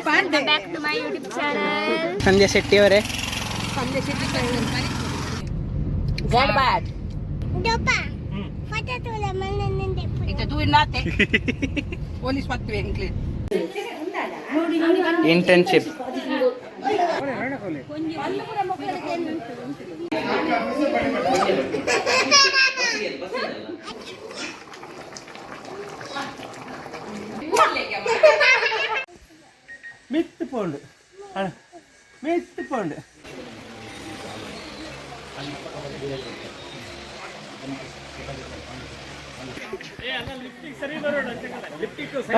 Back to my YouTube channel. Sandhya Shetty ಅವರೇ, Sandhya Shetty Good bad. Dopa. Foto tulah mana nanti. Kita tuh nate. Polis patu yang clean. Internship. ಮಿತ್ತು ಪೌಂಡ್ ಮಿತ್ತು ಪೌಂಡ್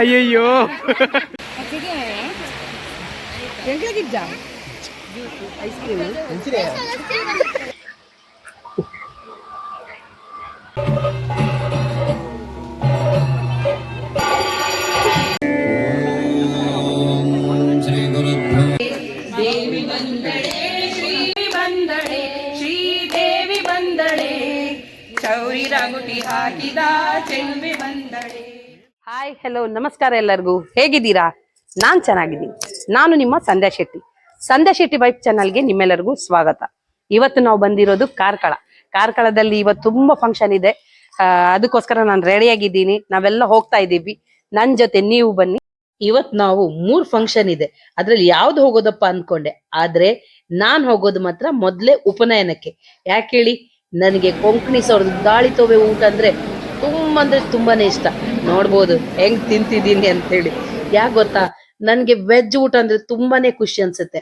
ಅಯ್ಯಯ್ಯೋ ಎಂಗ್ಲಾಗಿದ್ದ ಐಸ್ ಕ್ರೀಮ್ ಹಾಯ್ ಹೆಲೋ ನಮಸ್ಕಾರ ಎಲ್ಲರಿಗೂ. ಹೇಗಿದ್ದೀರಾ? ನಾನ್ ಚೆನ್ನಾಗಿದ್ದೀನಿ. ನಾನು ನಿಮ್ಮ ಸಂಧ್ಯಾ ಶೆಟ್ಟಿ. ಸಂಧ್ಯಾ ಶೆಟ್ಟಿ ವೈಫ್ ಚಾನಲ್ಗೆ ನಿಮ್ಮೆಲ್ಲರಿಗೂ ಸ್ವಾಗತ. ಇವತ್ತು ನಾವು ಬಂದಿರೋದು ಕಾರ್ಕಳದಲ್ಲಿ ಇವತ್ತು ತುಂಬಾ ಫಂಕ್ಷನ್ ಇದೆ. ಅದಕ್ಕೋಸ್ಕರ ನಾನು ರೆಡಿ ಆಗಿದ್ದೀನಿ. ನಾವೆಲ್ಲ ಹೋಗ್ತಾ ಇದ್ದೀವಿ. ನನ್ ಜೊತೆ ನೀವು ಬನ್ನಿ. ಇವತ್ ನಾವು 3 ಫಂಕ್ಷನ್ ಇದೆ. ಅದ್ರಲ್ಲಿ ಯಾವ್ದು ಹೋಗೋದಪ್ಪ ಅನ್ಕೊಂಡೆ, ಆದ್ರೆ ನಾನ್ ಹೋಗೋದು ಮಾತ್ರ ಮೊದ್ಲೇ ಉಪನಯನಕ್ಕೆ. ಯಾಕೆ ಹೇಳಿ, ನನಗೆ ಕೊಂಕಣಿ ಸೌರದ ಗಾಳಿ ತೋವೆ ಊಟ ಅಂದ್ರೆ ತುಂಬಾನೇ ಇಷ್ಟ. ನೋಡ್ಬೋದು ಹೆಂಗ್ ತಿಂತಿದ್ದೀನಿ ಅಂತ ಹೇಳಿ. ಯಾಕೆ ಗೊತ್ತಾ, ನನ್ಗೆ ವೆಜ್ ಊಟ ಅಂದ್ರೆ ತುಂಬಾನೇ ಖುಷಿ ಅನ್ಸುತ್ತೆ.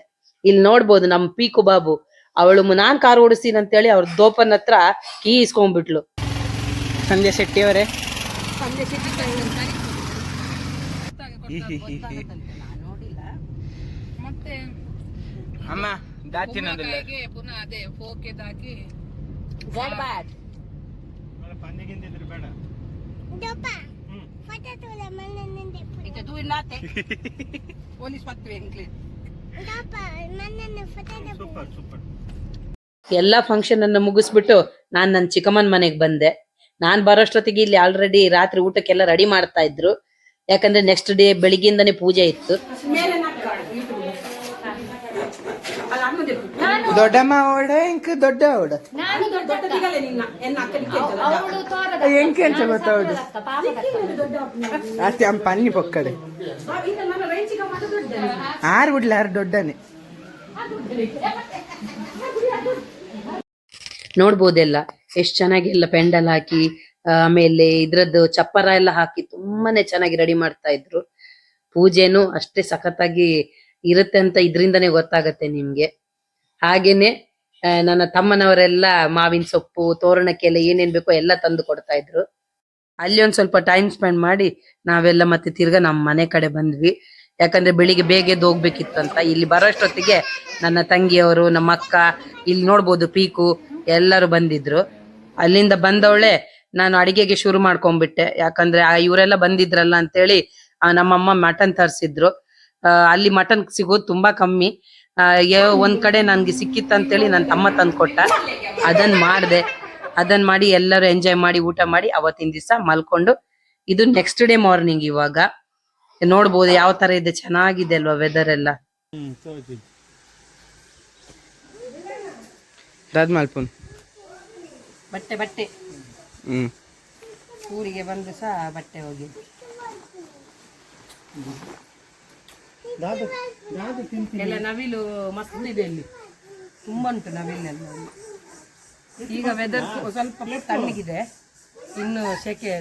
ಇಲ್ಲಿ ನೋಡ್ಬೋದು ನಮ್ ಪೀಕು ಬಾಬು, ಅವಳು ನಾನ್ ಕಾರ್ ಓಡಿಸ್ತೀನಿ ಅಂತ ಹೇಳಿ ಅವ್ರ ದೋಪನ್ ಹತ್ರ ಕೀ ಇಸ್ಕೊಂಡ್ಬಿಟ್ಲು. ಸಂಧ್ಯಾ ಶೆಟ್ಟಿ ಅವರೇ, ಸಂಧ್ಯಾ ಶೆಟ್ಟಿ ಮತ್ತೆ ಅಮ್ಮ ದಾಚಿನದಿಲ್ಲ ಪುನಃ ಅದೇ ಫೋಕೆ ಹಾಕಿ Dopa. Foto tulah mana nanti. Kita tuh nate. Polis patu yang clean. Dopa mana nanti foto. Super. ಎಲ್ಲಾ ಫಂಕ್ಷನ್ ಅನ್ನ ಮುಗಿಸ್ಬಿಟ್ಟು ನನ್ ಚಿಕ್ಕಮ್ಮನ್ ಮನೆಗ್ ಬಂದೆ. ನಾನ್ ಬರೋಷ್ಟೊತ್ತಿಗೆ ಇಲ್ಲಿ ಆಲ್ರೆಡಿ ರಾತ್ರಿ ಊಟಕ್ಕೆಲ್ಲ ರೆಡಿ ಮಾಡ್ತಾ ಇದ್ರು. ಯಾಕಂದ್ರೆ ನೆಕ್ಸ್ಟ್ ಡೇ ಬೆಳಿಗ್ಗೆಯಿಂದಾನೇ ಪೂಜೆ ಇತ್ತು. ದೊಡ್ಡಮ್ಮ ಓಡ ಎಂಕ್ ದೊಡ್ಡ ಓಡ ಎಂಕೆ ಅಂತ ಗೊತ್ತೌಡು ಅಷ್ಟೇ ಅಮ್ಮ ಪನ್ನಿ ಪೊಕ್ಕಡೆ ಆರು ಬಿಡ್ಲ ಆರು ದೊಡ್ಡನೆ ನೋಡ್ಬೋದೆಲ್ಲ ಎಷ್ಟ್ ಚೆನ್ನಾಗಿ ಎಲ್ಲ ಪೆಂಡಲ್ ಹಾಕಿ ಆಮೇಲೆ ಇದ್ರದ್ದು ಚಪ್ಪರ ಎಲ್ಲ ಹಾಕಿ ತುಂಬಾನೇ ಚೆನ್ನಾಗಿ ರೆಡಿ ಮಾಡ್ತಾ ಇದ್ರು. ಪೂಜೆನು ಅಷ್ಟೇ ಸಖತ್ತಾಗಿ ಇರುತ್ತೆ ಅಂತ ಇದ್ರಿಂದಾನೇ ಗೊತ್ತಾಗತ್ತೆ ನಿಮ್ಗೆ. ಹಾಗೇನೆ ನನ್ನ ತಮ್ಮನವರೆಲ್ಲ ಮಾವಿನ ಸೊಪ್ಪು ತೋರಣಕ್ಕೆಲ್ಲ ಏನೇನ್ ಬೇಕೋ ಎಲ್ಲ ತಂದು ಕೊಡ್ತಾ ಇದ್ರು. ಅಲ್ಲಿ ಒಂದ್ ಸ್ವಲ್ಪ ಟೈಮ್ ಸ್ಪೆಂಡ್ ಮಾಡಿ ನಾವೆಲ್ಲ ಮತ್ತೆ ತಿರ್ಗಾ ನಮ್ಮ ಮನೆ ಕಡೆ ಬಂದ್ವಿ. ಯಾಕಂದ್ರೆ ಬೆಳಿಗ್ಗೆ ಬೇಗ ಎದ್ದು ಹೋಗ್ಬೇಕಿತ್ತಂತ. ಇಲ್ಲಿ ಬರೋಷ್ಟೊತ್ತಿಗೆ ನನ್ನ ತಂಗಿಯವರು, ನಮ್ಮ ಅಕ್ಕ, ಇಲ್ಲಿ ನೋಡ್ಬೋದು ಪೀಕು ಎಲ್ಲರೂ ಬಂದಿದ್ರು. ಅಲ್ಲಿಂದ ಬಂದವಳೆ ನಾನು ಅಡಿಗೆಗೆ ಶುರು ಮಾಡ್ಕೊಂಡ್ಬಿಟ್ಟೆ. ಯಾಕಂದ್ರೆ ಇವರೆಲ್ಲ ಬಂದಿದ್ರಲ್ಲ ಅಂತೇಳಿ ನಮ್ಮಮ್ಮ ಮಟನ್ ತರಿಸಿದ್ರು. ಅಲ್ಲಿ ಮಟನ್ ಸಿಗೋದು ತುಂಬಾ ಕಮ್ಮಿ. ಒಂದ್ ಕಡೆ ನನ್ಗೆ ಸಿಕ್ಕಿತ್ತಂತೇಳಿ ನನ್ನ ತಮ್ಮ ತಂದು ಕೊಟ್ಟ. ಅದನ್ ಮಾಡಿ ಎಲ್ಲರೂ ಎಂಜಾಯ್ ಮಾಡಿ ಊಟ ಮಾಡಿ ಅವತ್ತಿನ ದಿವಸ ಮಲ್ಕೊಂಡು, ಇದು ನೆಕ್ಸ್ಟ್ ಡೇ ಮಾರ್ನಿಂಗ್. ಇವಾಗ ನೋಡ್ಬೋದು ಯಾವ ತರ ಇದೆ, ಚೆನ್ನಾಗಿದೆ ಅಲ್ವಾ ವೆದರ್ ಎಲ್ಲ. ಬಟ್ಟೆ ಊರಿಗೆ ಬಂದು ಸಹ ಬಟ್ಟೆ ಹೋಗಿ ಎಲ್ಲ ನವಿಲು ಮಸ್ತ್ ಇದೆ. ಇಲ್ಲಿ ತುಂಬಾ ಉಂಟು ನವಿಲೆಲ್ಲ. ಈಗ ವೆದರ್ ಸ್ವಲ್ಪ ತಣ್ಣಗಿದೆ, ಇನ್ನು ಸೆಕೆ.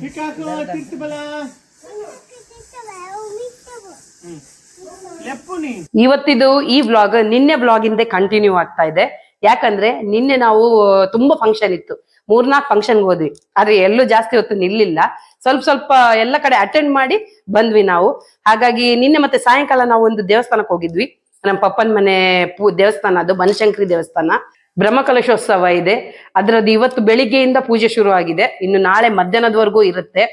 ಇವತ್ತಿದು ಈ ವ್ಲಾಗ್ ನಿನ್ನೆ ವ್ಲಾಗ್ ಇಂದ ಕಂಟಿನ್ಯೂ ಆಗ್ತಾ ಇದೆ. ಯಾಕಂದ್ರೆ ನಿನ್ನೆ ನಾವು ತುಂಬಾ ಫಂಕ್ಷನ್ ಇತ್ತು, 3-4 ಫಂಕ್ಷನ್ಗೆ ಹೋದ್ವಿ. ಆದ್ರೆ ಎಲ್ಲೂ ಜಾಸ್ತಿ ಹೊತ್ತು ನಿಲ್ಲಿಲ್ಲ, ಸ್ವಲ್ಪ ಎಲ್ಲ ಕಡೆ ಅಟೆಂಡ್ ಮಾಡಿ ಬಂದ್ವಿ ನಾವು. ಹಾಗಾಗಿ ನಿನ್ನೆ ಮತ್ತೆ ಸಾಯಂಕಾಲ ನಾವು ಒಂದು ದೇವಸ್ಥಾನಕ್ಕೆ ಹೋಗಿದ್ವಿ. ನಮ್ಮ ಪಪ್ಪನ ಮನೆ ದೇವಸ್ಥಾನ, ಅದು ಬನಶಂಕರಿ ದೇವಸ್ಥಾನ. ಬ್ರಹ್ಮಕಲಶೋತ್ಸವ ಇದೆ, ಅದ್ರದ್ದು ಇವತ್ತು ಬೆಳಿಗ್ಗೆಯಿಂದ ಪೂಜೆ ಶುರು ಆಗಿದೆ. ಇನ್ನು ನಾಳೆ ಮಧ್ಯಾಹ್ನದವರೆಗೂ ಇರುತ್ತೆ.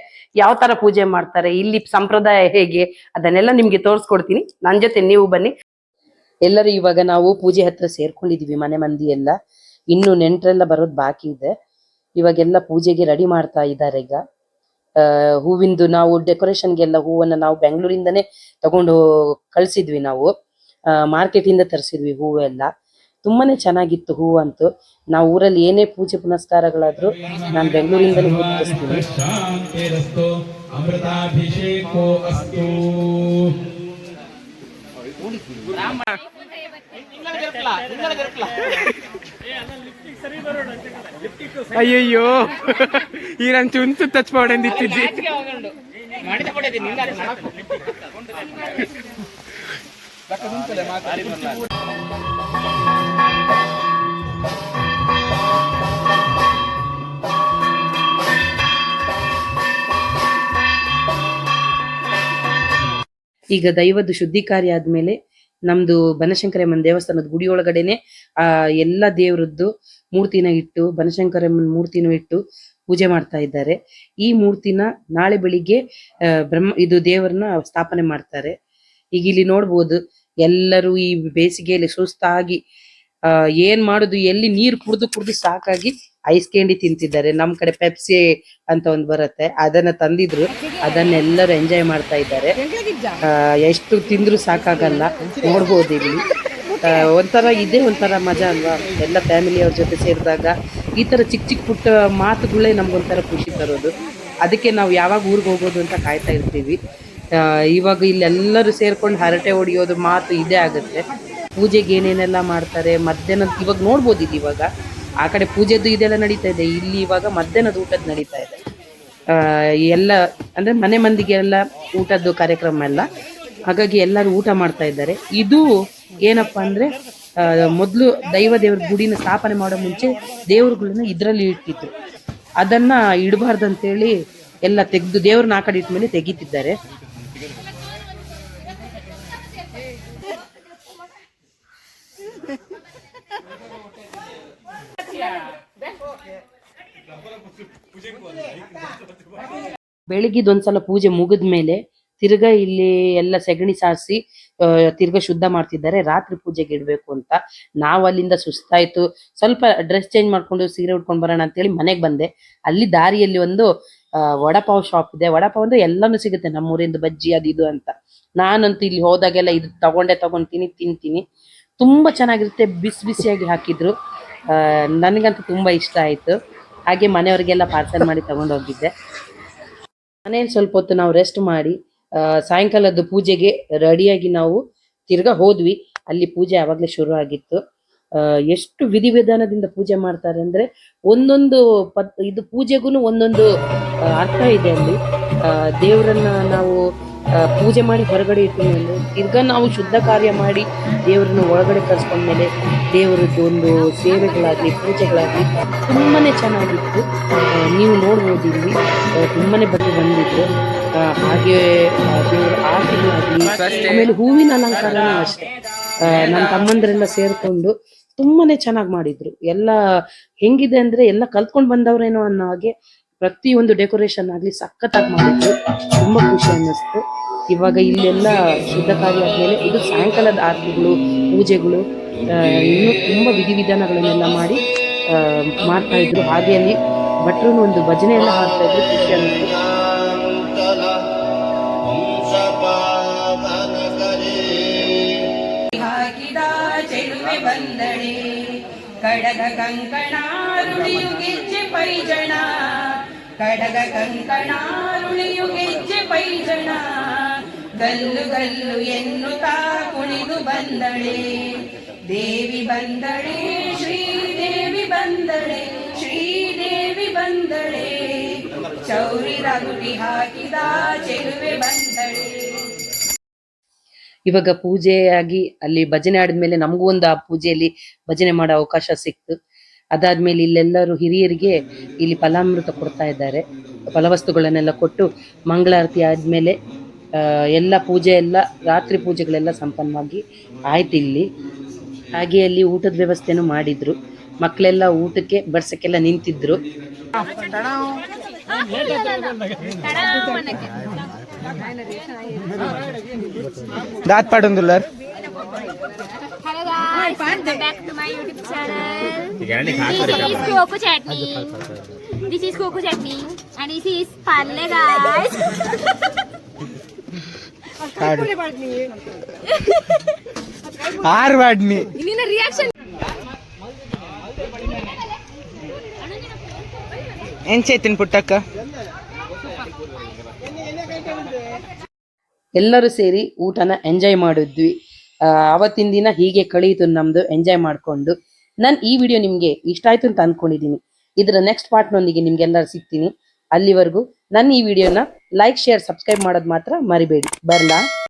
ಯಾವ ತರ ಪೂಜೆ ಮಾಡ್ತಾರೆ, ಇಲ್ಲಿ ಸಂಪ್ರದಾಯ ಹೇಗೆ, ಅದನ್ನೆಲ್ಲ ನಿಮ್ಗೆ ತೋರಿಸ್ಕೊಡ್ತೀನಿ. ನನ್ ಜೊತೆ ನೀವು ಬನ್ನಿ. ಎಲ್ಲರೂ ಇವಾಗ ನಾವು ಪೂಜೆ ಹತ್ರ ಸೇರ್ಕೊಂಡಿದೀವಿ, ಮನೆ ಮಂದಿ ಎಲ್ಲ. ಇನ್ನು ನೆಂಟರೆಲ್ಲ ಬರೋದು ಬಾಕಿ ಇದೆ. ಇವಾಗೆಲ್ಲ ಪೂಜೆಗೆ ರೆಡಿ ಮಾಡ್ತಾ ಇದ್ದಾರೆ. ಈಗ ಹೂವಿಂದು ನಾವು ಡೆಕೋರೇಷನ್ಗೆಲ್ಲ ಹೂವನ್ನ ನಾವು ಬೆಂಗಳೂರಿಂದನೇ ತಗೊಂಡು ಕಳ್ಸಿದ್ವಿ. ನಾವು ಮಾರ್ಕೆಟ್ ಇಂದ ತರಿಸಿದ್ವಿ ಹೂವೆಲ್ಲ. ತುಂಬಾನೇ ಚೆನ್ನಾಗಿತ್ತು ಹೂವಂತೂ. ನಾವು ಊರಲ್ಲಿ ಏನೇ ಪೂಜೆ ಪುನಸ್ಕಾರಗಳಾದ್ರೂ ನಾನು ಬೆಂಗಳೂರಿಂದಲೇ ಹೂ ತರಿಸ್ತೀನಿ. ಅಯ್ಯಯ್ಯೋ ಈ ನನ್ ಚುಂಚು ಟಚ್ ಮಾಡಂದಿತ್ತಿದ್ದಿ. ಈಗ ದೈವದ ಶುದ್ಧಿ ಕಾರ್ಯ ಆದ್ಮೇಲೆ ನಮ್ದು ಬನಶಂಕರಮ್ಮನ ದೇವಸ್ಥಾನದ ಗುಡಿ ಒಳಗಡೆನೆ ಎಲ್ಲ ದೇವರದ್ದು ಮೂರ್ತಿನ ಇಟ್ಟು, ಬನಶಂಕರಮ್ಮನ ಮೂರ್ತಿನೂ ಇಟ್ಟು ಪೂಜೆ ಮಾಡ್ತಾ ಇದ್ದಾರೆ. ಈ ಮೂರ್ತಿನ ನಾಳೆ ಬೆಳಿಗ್ಗೆ ಇದು ದೇವರನ್ನ ಸ್ಥಾಪನೆ ಮಾಡ್ತಾರೆ. ಈಗ ಇಲ್ಲಿ ನೋಡ್ಬೋದು ಎಲ್ಲರೂ ಈ ಬೇಸಿಗೆಯಲ್ಲಿ ಸುಸ್ತಾಗಿ ಏನ್ ಮಾಡುದು, ಎಲ್ಲಿ ನೀರು ಕುಡ್ದು ಸಾಕಾಗಿ ಐಸ್ ಕ್ಯಾಂಡಿ ತಿಂತಿದ್ದಾರೆ. ನಮ್ ಕಡೆ ಪೆಪ್ಸಿ ಅಂತ ಒಂದ್ ಬರುತ್ತೆ, ಅದನ್ನ ತಂದಿದ್ರು, ಅದನ್ನೆಲ್ಲರೂ ಎಂಜಾಯ್ ಮಾಡ್ತಾ ಇದ್ದಾರೆ. ಎಷ್ಟು ತಿಂದ್ರು ಸಾಕಾಗಲ್ಲ. ನೋಡ್ಬೋದು ಇಲ್ಲಿ ಒಂಥರ ಮಜಾ ಅಲ್ವಾ, ಎಲ್ಲ ಫ್ಯಾಮಿಲಿಯವ್ರ ಜೊತೆ ಸೇರಿದಾಗ ಈ ತರ ಚಿಕ್ಕ ಪುಟ್ಟ ಮಾತುಗಳೇ ನಮ್ಗೊಂಥರ ಖುಷಿ ತರೋದು. ಅದಕ್ಕೆ ನಾವು ಯಾವಾಗ ಊರಿಗೆ ಹೋಗೋದು ಅಂತ ಕಾಯ್ತಾ ಇರ್ತೀವಿ. ಇವಾಗ ಇಲ್ಲೆಲ್ಲರೂ ಸೇರ್ಕೊಂಡು ಹರಟೆ ಹೊಡಿಯೋದು ಮಾತು ಇದೇ ಆಗುತ್ತೆ. ಪೂಜೆಗೆ ಏನೇನೆಲ್ಲ ಮಾಡ್ತಾರೆ, ಮಧ್ಯಾಹ್ನ ಇವಾಗ ನೋಡ್ಬೋದು. ಇದು ಇವಾಗ ಆ ಕಡೆ ಪೂಜೆದ್ದು ಇದೆಲ್ಲ ನಡೀತಾ ಇದೆ, ಇಲ್ಲಿ ಇವಾಗ ಮಧ್ಯಾಹ್ನದ ಊಟದ ನಡೀತಾ ಇದೆ. ಎಲ್ಲ ಅಂದ್ರೆ ಮನೆ ಮಂದಿಗೆಲ್ಲ ಊಟದ್ದು ಕಾರ್ಯಕ್ರಮ ಎಲ್ಲ, ಹಾಗಾಗಿ ಎಲ್ಲರೂ ಊಟ ಮಾಡ್ತಾ ಇದ್ದಾರೆ. ಇದು ಏನಪ್ಪಾ ಅಂದ್ರೆ ಮೊದಲು ದೇವ್ರ ಗುಡಿನ ಸ್ಥಾಪನೆ ಮಾಡೋ ಮುಂಚೆ ದೇವ್ರುಗಳನ್ನ ಇದ್ರಲ್ಲಿ ಇಟ್ಟಿತ್ತು. ಅದನ್ನ ಇಡಬಾರ್ದಂತೇಳಿ ಎಲ್ಲ ತೆಗೆದು ದೇವ್ರನ್ನ ಆ ಕಡೆ ಇಟ್ಮೇಲೆ ತೆಗಿತಿದ್ದಾರೆ. ಬೆಳಿಗ್ಗಿದೊಂದ್ಸಲ ಪೂಜೆ ಮುಗಿದ್ಮೇಲೆ ತಿರ್ಗಾ ಇಲ್ಲಿ ಎಲ್ಲ ಸೆಗಣಿ ಸಾರಿಸಿ ತಿರ್ಗಾ ಶುದ್ಧ ಮಾಡ್ತಿದ್ದಾರೆ ರಾತ್ರಿ ಪೂಜೆಗೆ ಇಡ್ಬೇಕು ಅಂತ. ನಾವು ಅಲ್ಲಿಂದ ಸುಸ್ತಾಯ್ತು, ಸ್ವಲ್ಪ ಡ್ರೆಸ್ ಚೇಂಜ್ ಮಾಡ್ಕೊಂಡು ಸೀರೆ ಉಟ್ಕೊಂಡು ಬರೋಣ ಅಂತೇಳಿ ಮನೆಗೆ ಬಂದೆ. ಅಲ್ಲಿ ದಾರಿಯಲ್ಲಿ ಒಂದು ವಡಪಾವ್ ಶಾಪ್ ಇದೆ. ವಡಪಾವ್ ಅಂದ್ರೆ ಎಲ್ಲಾನು ಸಿಗುತ್ತೆ, ನಮ್ಮೂರಿಂದ ಬಜ್ಜಿ ಅದು ಇದು ಅಂತ. ನಾನಂತೂ ಇಲ್ಲಿ ಹೋದಾಗೆಲ್ಲ ಇದು ತಗೊಂಡು ತಿಂತೀನಿ. ತುಂಬಾ ಚೆನ್ನಾಗಿರುತ್ತೆ, ಬಿಸಿಯಾಗಿ ಹಾಕಿದ್ರು. ನನಗಂತೂ ತುಂಬಾ ಇಷ್ಟ ಆಯ್ತು. ಹಾಗೆ ಮನೆಯವ್ರಿಗೆಲ್ಲ ಪಾರ್ಸಲ್ ಮಾಡಿ ತಗೊಂಡೋಗಿದ್ದೆ. ಮನೇಲಿ ಸ್ವಲ್ಪ ಹೊತ್ತು ನಾವು ರೆಸ್ಟ್ ಮಾಡಿ ಸಾಯಂಕಾಲದ ಪೂಜೆಗೆ ರೆಡಿಯಾಗಿ ನಾವು ತಿರ್ಗಾ ಹೋದ್ವಿ. ಅಲ್ಲಿ ಪೂಜೆ ಆವಾಗಲೇ ಶುರು ಆಗಿತ್ತು. ಎಷ್ಟು ವಿಧಿವಿಧಾನದಿಂದ ಪೂಜೆ ಮಾಡ್ತಾರೆ ಅಂದ್ರೆ ಒಂದೊಂದು ಇದು ಪೂಜೆಗೂ ಒಂದೊಂದು ಅರ್ಥ ಇದೆ. ಅಲ್ಲಿ ದೇವರನ್ನ ನಾವು ಪೂಜೆ ಮಾಡಿ ಹೊರಗಡೆ ಇಟ್ಕೊಂಡ್ಮೇಲೆ ತಿರ್ಗಾ ನಾವು ಶುದ್ಧ ಕಾರ್ಯ ಮಾಡಿ ದೇವರನ್ನು ಒಳಗಡೆ ಕರ್ಸ್ಕೊಂಡ್ಮೇಲೆ ದೇವರದ್ದು ಒಂದು ಸೇವೆಗಳಾಗ್ಲಿ ಪೂಜೆಗಳಾಗ್ಲಿ ತುಂಬಾನೇ ಚೆನ್ನಾಗಿತ್ತು. ನೀವು ನೋಡ್ಬೋದು ಇಲ್ಲಿ ತುಂಬಾನೇ ಬಟ್ಟೆ ಬಂದಿದ್ರು. ಹಾಗೆ ದೇವರ ಆರತಿನೂ ಆಗ್ಲಿ, ಆಮೇಲೆ ಹೂವಿನ ಅಲಂಕಾರನೂ ಅಷ್ಟೇ. ನನ್ನ ತಮ್ಮಂದ್ರೆಲ್ಲ ಸೇರ್ಕೊಂಡು ತುಂಬಾನೇ ಚೆನ್ನಾಗಿ ಮಾಡಿದ್ರು. ಎಲ್ಲ ಹೆಂಗಿದೆ ಅಂದ್ರೆ ಎಲ್ಲ ಕಲ್ತ್ಕೊಂಡ್ ಬಂದವ್ರೇನೋ ಅನ್ನೋ ಹಾಗೆ ಪ್ರತಿಯೊಂದು ಡೆಕೋರೇಷನ್ ಆಗ್ಲಿ ಸಖತ್ತಾಗಿ ಮಾಡಿದ್ರು. ತುಂಬಾ ಖುಷಿ ಅನ್ನಿಸ್ತು. ಇವಾಗ ಇಲ್ಲೆಲ್ಲ ಶುದ್ಧ ಕಾರ್ಯ ಆದ್ಮೇಲೆ ಇದು ಸಾಯಂಕಾಲದ ಆರತಿಗಳು ಪೂಜೆಗಳು ಇನ್ನು ತುಂಬಾ ವಿಧಿವಿಧಾನಗಳನ್ನೆಲ್ಲ ಮಾಡಿ ಮಾಡ್ತಾ ಇದ್ರು. ಹಾಗೆ ಅಲ್ಲಿ ಭಟ್ರು ಒಂದು ಭಜನೆ ಎಲ್ಲ ಹಾಡ್ತಾ ಇದ್ರು. ಖುಷಿ ಅನ್ನಿಸ್ತು. ಬಂದಳೆ ಕಡಗ ಕಂಕಣಾರುಳಿಯು ಗೆಜ್ಜೆ ಪೈಜಣ, ಕಡಗ ಕಂಕಣಾರುಳಿಯು ಗೆಜ್ಜೆ ಪೈಜಣ, ಗಲ್ಲು ಗಲ್ಲು ಎನ್ನುತ್ತಾ ಕುಣಿದು ಬಂದಳೆ. ದೇವಿ ಬಂದಳೆ ಶ್ರೀದೇವಿ ಬಂದಳೆ, ಶ್ರೀದೇವಿ ಬಂದಳೆ, ಚೌರಿ ರಗುಟಿ ಹಾಕಿದ ಚೆಲುವೆ ಬಂದಳೆ. ಇವಾಗ ಪೂಜೆಯಾಗಿ ಅಲ್ಲಿ ಭಜನೆ ಆಡಿದ್ಮೇಲೆ ನಮಗೂ ಒಂದು ಆ ಪೂಜೆಯಲ್ಲಿ ಭಜನೆ ಮಾಡೋ ಅವಕಾಶ ಸಿಕ್ತು. ಅದಾದ್ಮೇಲೆ ಇಲ್ಲೆಲ್ಲರೂ ಹಿರಿಯರಿಗೆ ಇಲ್ಲಿ ಫಲಾಮೃತ ಕೊಡ್ತಾ ಇದ್ದಾರೆ. ಫಲವಸ್ತುಗಳನ್ನೆಲ್ಲ ಕೊಟ್ಟು ಮಂಗಳಾರತಿ ಆದ್ಮೇಲೆ ಎಲ್ಲ ಪೂಜೆ ಎಲ್ಲ ರಾತ್ರಿ ಪೂಜೆಗಳೆಲ್ಲ ಸಂಪನ್ನವಾಗಿ ಆಯ್ತು ಇಲ್ಲಿ. ಹಾಗೆ ಅಲ್ಲಿ ಊಟದ ವ್ಯವಸ್ಥೆನೂ ಮಾಡಿದ್ರು. ಮಕ್ಕಳೆಲ್ಲ ಊಟಕ್ಕೆ ಬಡ್ಸಕ್ಕೆಲ್ಲ ನಿಂತಿದ್ರು. दात पाडून तुला Hello guys, welcome back to my YouTube channel. Please coco chutney. This is coco chutney and this is palle guys. ಆರ್ವಾಡ್ನಿ ನಿನ್ನ ರಿಯಾಕ್ಷನ್ ಎಂಚೈತಿನ ಪುಟ್ಟಕ್ಕ. ಎಲ್ಲರೂ ಸೇರಿ ಊಟನ ಎಂಜಾಯ್ ಮಾಡಿದ್ವಿ. ಅವತ್ತಿನ ದಿನ ಹೀಗೆ ಕಳೆಯಿತು ನಮ್ದು ಎಂಜಾಯ್ ಮಾಡ್ಕೊಂಡು. ನಾನು ಈ ವಿಡಿಯೋ ನಿಮ್ಗೆ ಇಷ್ಟ ಆಯ್ತು ಅಂತ ಅನ್ಕೊಂಡಿದೀನಿ. ಇದರ ನೆಕ್ಸ್ಟ್ ಪಾರ್ಟ್ನೊಂದಿಗೆ ನಿಮ್ಗೆಲ್ಲರೂ ಸಿಗ್ತೀನಿ. ಅಲ್ಲಿವರೆಗೂ ನನ್ನ ಈ ವಿಡಿಯೋನ ಲೈಕ್, ಶೇರ್, ಸಬ್ಸ್ಕ್ರೈಬ್ ಮಾಡೋದು ಮಾತ್ರ ಮರಿಬೇಡಿ. ಬರ್ಲಾ?